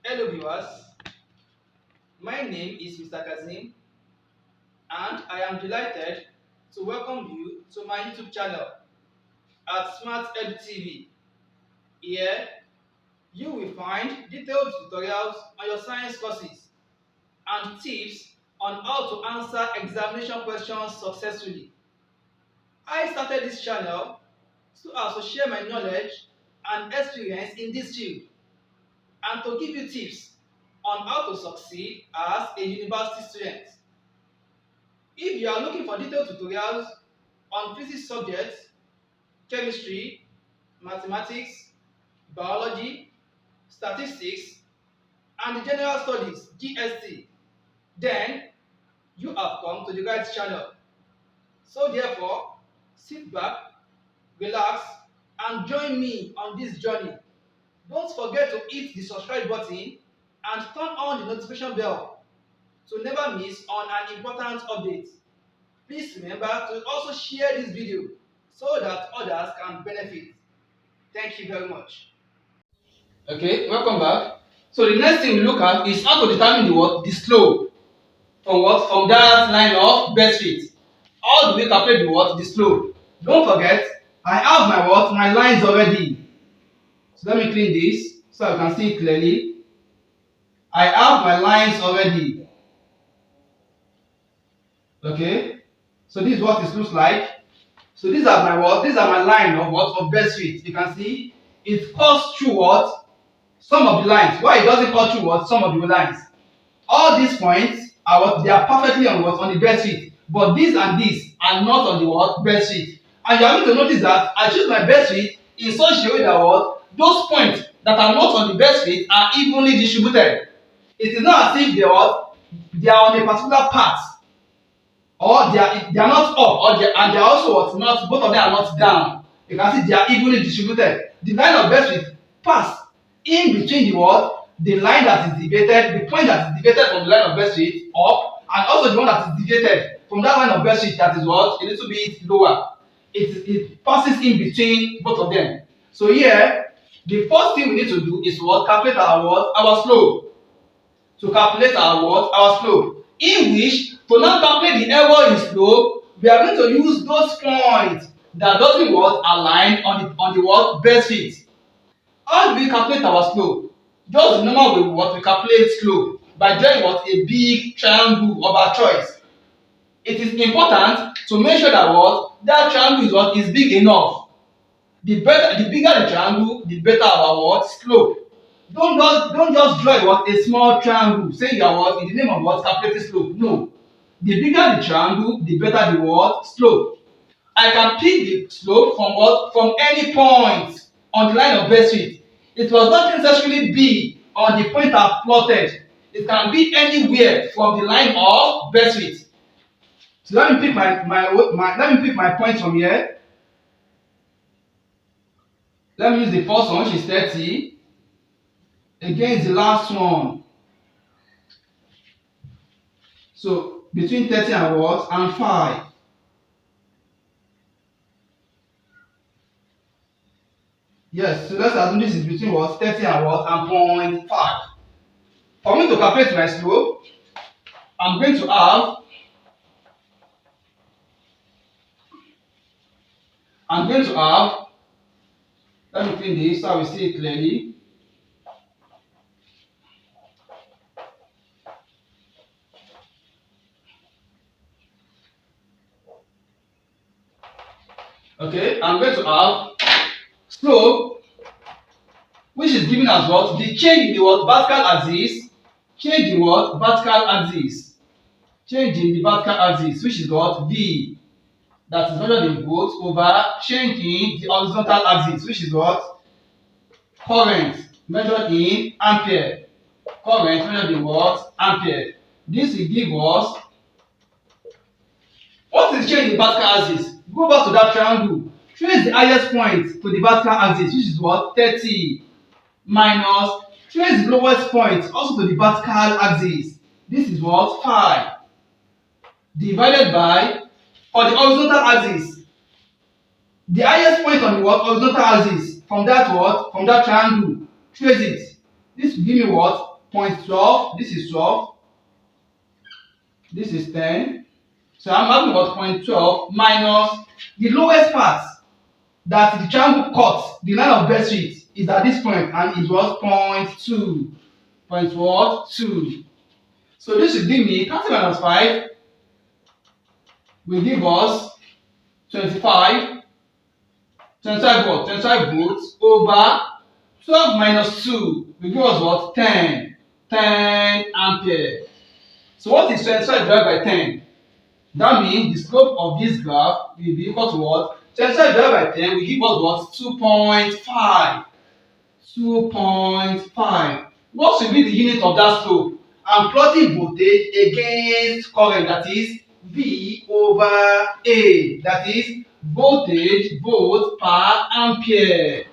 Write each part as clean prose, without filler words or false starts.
Hello viewers, my name is Mr. Kazim and I am delighted to welcome you to my YouTube channel at Smart Edu TV. Here you will find detailed tutorials on your science courses and tips on how to answer examination questions successfully. I started this channel to also share my knowledge and experience in this field and to give you tips on how to succeed as a university student. If you are looking for detailed tutorials on physics subjects, chemistry, mathematics, biology, statistics, and the general studies (GST), then you have come to the right channel. So therefore, sit back, relax, and join me on this journey. Don't forget to hit the subscribe button and turn on the notification bell to never miss on an important update. Please remember to also share this video so that others can benefit. Thank you very much. Okay, welcome back. So the next thing we look at is how to determine the slope from that line of best fit. How do we calculate the slope? Don't forget, I have my lines already. So let me clean this so I can see it clearly. I have my lines already. Okay, so this is what it looks like. So these are my line of best fit. You can see it cuts through some of the lines. Why it doesn't cut through some of the lines? All these points are they are perfectly on the best fit, but these and these are not on the best fit. And you are going to notice that I choose my best fit in such a way that those points that are not on the best fit are evenly distributed. It is not as if they are on a particular path, or they are not up, and they are also not, both of them are not down. You can see they are evenly distributed. The line of best fit pass in between the line that is deviated, the point that is deviated from the line of best fit up, and also the one that is deviated from that line of best fit that is a little bit lower. It passes in between both of them. So here, the first thing we need to do is calculate our slope. To calculate our slope, in which to now calculate the error in slope, we are going to use those points that doesn't align on the best fit. How do we calculate our slope? Just the normal way we calculate slope, by drawing a big triangle of our choice. It is important to make sure that that triangle is big enough. The bigger the triangle, the better our slope. Don't just draw a small triangle, say you are in the name of calculating slope. No. The bigger the triangle, the better the slope. I can pick the slope from any point on the line of best fit. It was not necessarily be on the point I've plotted. It can be anywhere from the line of best fit. So let me pick my points from here. Let me use the first one, which is 30. Against the last one. So between 30 and 5. Yes, so let's assume this is between 30 and 0.5. For me to calculate my slope, I'm going to have let me clean this so I will see it clearly. Okay, I'm going to have slope, which is given as the change in the vertical axis, change in the vertical axis, which is V, that is measured in volts, over change in the horizontal axis, which is current measured in ampere. Current measured in ampere. This will give us what is change in vertical axis. Go back to that triangle. Trace the highest point to the vertical axis, which is 30, minus trace the lowest point also to the vertical axis. This is 5, divided by, for the horizontal axis, the highest point on the horizontal axis from that triangle. Trace it. This will give me point 12, this is 12, this is 10. So I'm having what, point 12 minus the lowest part that the triangle cuts, the line of best fit is at this point and it was point 2. Point what? 2. So this will give me 30 minus 5 will give us 25. 25 what? 25 volts over 12 minus 2 will give us what? 10. 10 ampere. So what is 25 divided by 10? That means the slope of this graph will be equal to what? 25 divided by 10 will give us what? 2.5. 2.5. What should be the unit of that slope? I'm plotting voltage against current, that is V over A. That is voltage, volt per ampere.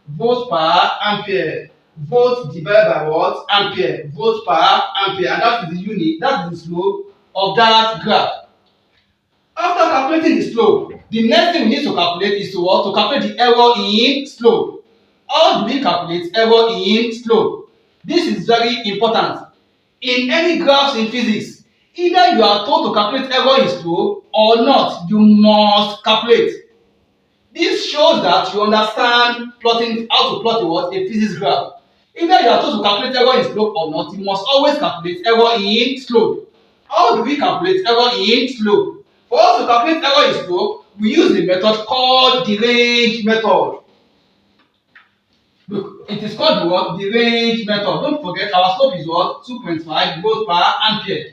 Volt per ampere. Volt divided by what? Ampere. Volt per ampere. And that is the unit, that is the slope of that graph. After calculating the slope, the next thing we need to calculate is to what? To calculate the error in slope. How do we calculate error in slope? This is very important. In any graphs in physics, either you are told to calculate error in slope or not, you must calculate. This shows that you understand plotting, how to plot a physics graph. Either you are told to calculate error in slope or not, you must always calculate error in slope. How do we calculate error in slope? For us to calculate error in slope, we use the method called the range method. It is called the what? The range method. Don't forget our slope is what? 2.5 volts per ampere.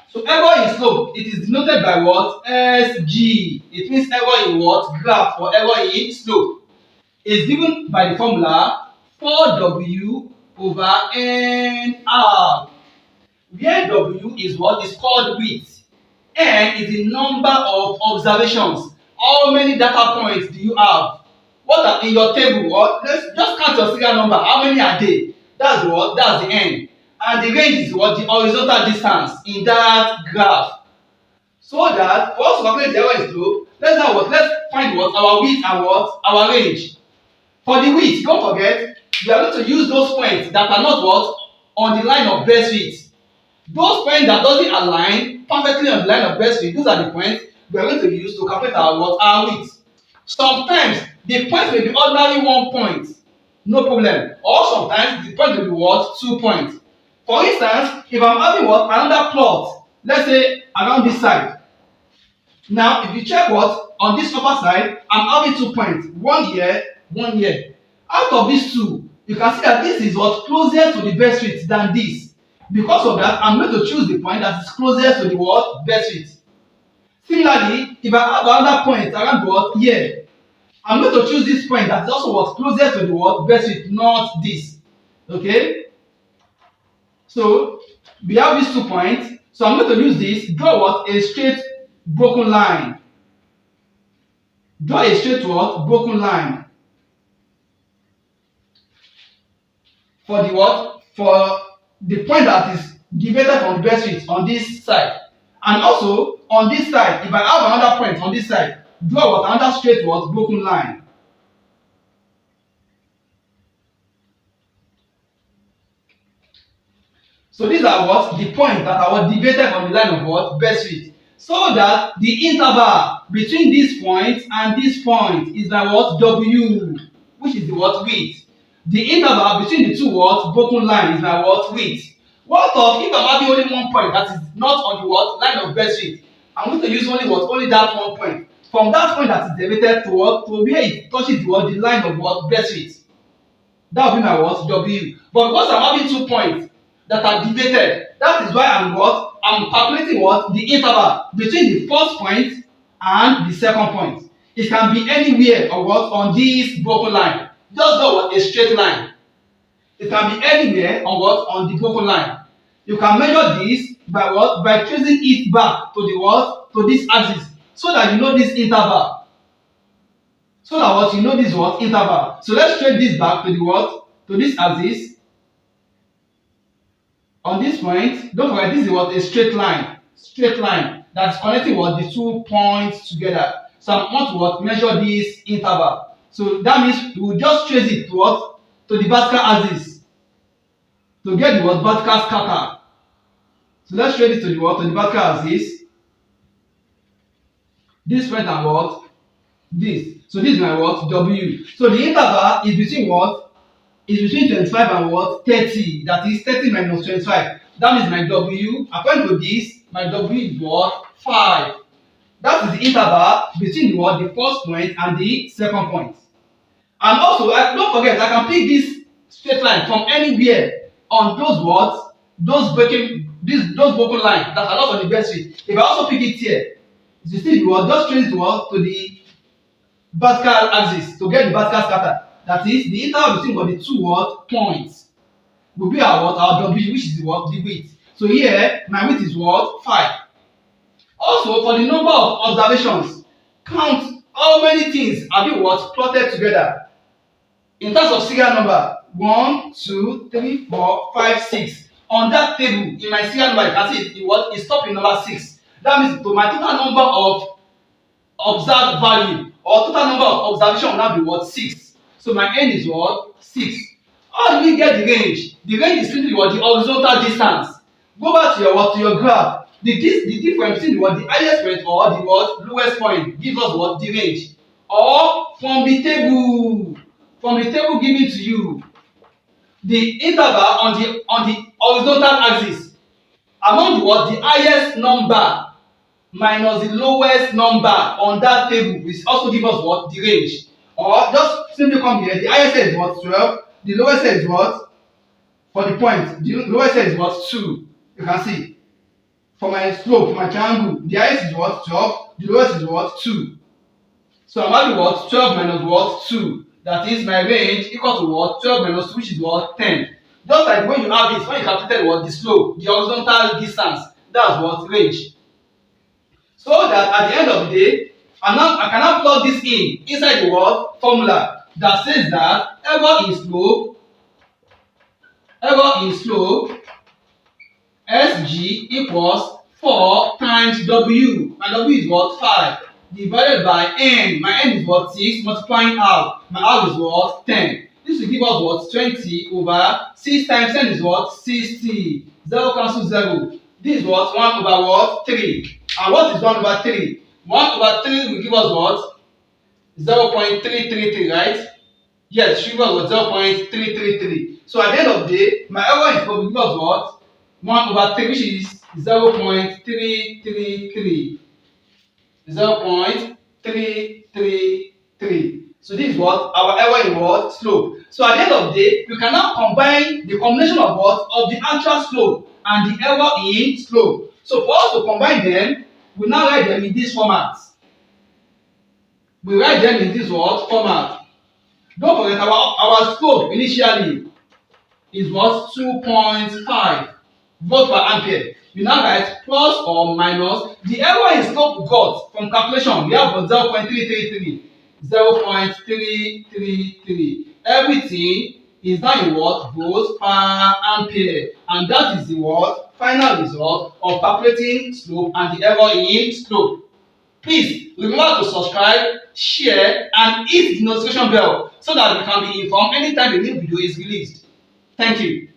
So error in slope, it is denoted by what? SG. It means error in what? Graph, or error in slope. It's given by the formula 4W over NR. Where W is what is called width. N is the number of observations. How many data points do you have? What are in your table? What? Let's just count your serial number. How many are they? That's what? That's the N. And the range is what? The horizontal distance in that graph. So that for us to calculate the error in slope, let's find what? Our width and what? Our range. For the width, don't forget, we are going to use those points that are not what? On the line of best fit. Those points that doesn't align perfectly on the line of best fit, those are the points we are going to use to calculate our what? Our width. Sometimes the point may be ordinary 1 point, no problem. Or sometimes the point will be what? 2 points. For instance, if I'm having what? Another plot, let's say around this side. Now, if you check what? On this upper side, I'm having 2 points. 1 here, 1 here. Out of these two, you can see that this is what? Closer to the best fit than this. Because of that, I'm going to choose the point that is closest to the what? Best fit. Similarly, if I have another point around what? Here, I'm going to choose this point that is also what? Closest to the what? Best fit, not this. Okay? So, we have these 2 points. So, I'm going to use this, draw what? A straight broken line. Draw a straight what? Broken line. For the what? For the point that is deviated from the best fit on this side. And also, on this side, if I have another point on this side, draw what? Another straight what? Broken line. So these are what? The points that are what? Deviated from the line of what? Best fit. So that the interval between this point and this point is like what? W, which is the what? Width. The interval between the two what? Broken line is like what? Width. What of if I'm having only 1 point that is not on the what? Line of best fit? I'm going to use only what? Only that 1 point. From that point that is deviated to what? To where it touches the what? The line of what? Best fit. That will be my what? W. But because I'm having 2 points that are deviated, that is why I'm what? I'm calculating what? The interval between the first point and the second point. It can be anywhere or what? On this broken line. Just draw what? A straight line. It can be anywhere on what? On the broken line. You can measure this by what? By tracing it back to the what? To this axis. So that you know this interval. So that what? You know this what? Interval. So let's trace this back to the what? To this axis. On this point, don't forget this is what? A straight line. Straight line. That's connecting what? The 2 points together. So I want to what? Measure this interval. So that means we will just trace it to what? To the vertical axis. to get the what vertical scatter. So let's trade this to the what to the vertical axis. This point and what this. So this is my what W. So the interval is between what is between 25 and what 30. That is 30 minus 25. That means my W. According to this, my W is what 5. That is the interval between the what the first point and the second point. And also, don't forget, I can pick this straight line from anywhere on those words, those broken lines that are not on the best fit. If I also pick it here, you see the word, just trace the word to the vertical axis to get the vertical scatter. That is the interval between what the two word points will be our what our W, which is the what the width. So here my width is what 5. Also, for the number of observations, count how many things have you what plotted together. In terms of serial number, 1, 2, 3, 4, 5, 6. On that table, in my serial number, you can see it stopped in number 6. That means to my total number of observed value or total number of observation will now be what 6. So my n is what 6. How do we get the range? The range is simply what the horizontal distance. Go back to your what to your graph. The difference between what the highest point or the what lowest point gives us what the range. Or from the table given to you, the interval on the horizontal axis among the what the highest number minus the lowest number on that table will also give us what the range. Or just simply come here, the highest is what 12, the lowest is what for the point, the lowest is what 2. You can see for my slope, for my triangle, the highest is what 12, the lowest is what 2. So I'm having what 12 minus what 2. That is my range equal to what 12 minus 2, which is what 10. Just like when you have this, when you calculated what the slope, the horizontal distance, that's what range. So that at the end of the day, I can now plug this inside the word formula that says that error in slope SG equals 4 times W. My W is what 5 divided by n. My n is what 6 multiplying R. My R is what 10. This will give us what 20 over 6 times 10 is what 60. 0 cancel 0. This is what 1 over what 3. And what is 1 over 3? 1 over 3 will give us what 0.333, right? Yes, it should give us what 0.333. So at the end of the day, my error is going to give us what 1 over 3, which is 0.333. 0.333. So this is what our error in what slope. So at the end of the day, we can now combine the combination of what of the actual slope and the error in slope. So for us to combine them, we now write them in this format. We write them in this what format. Don't forget our slope initially is what 2.5 volt per ampere. We now write plus or minus the error in slope we got from calculation. We have 0.333. 0.333. Everything is now in what volts per ampere, and that is the what final result of calculating slope and the error in slope. Please remember to subscribe, share, and hit the notification bell so that you can be informed anytime a new video is released. Thank you.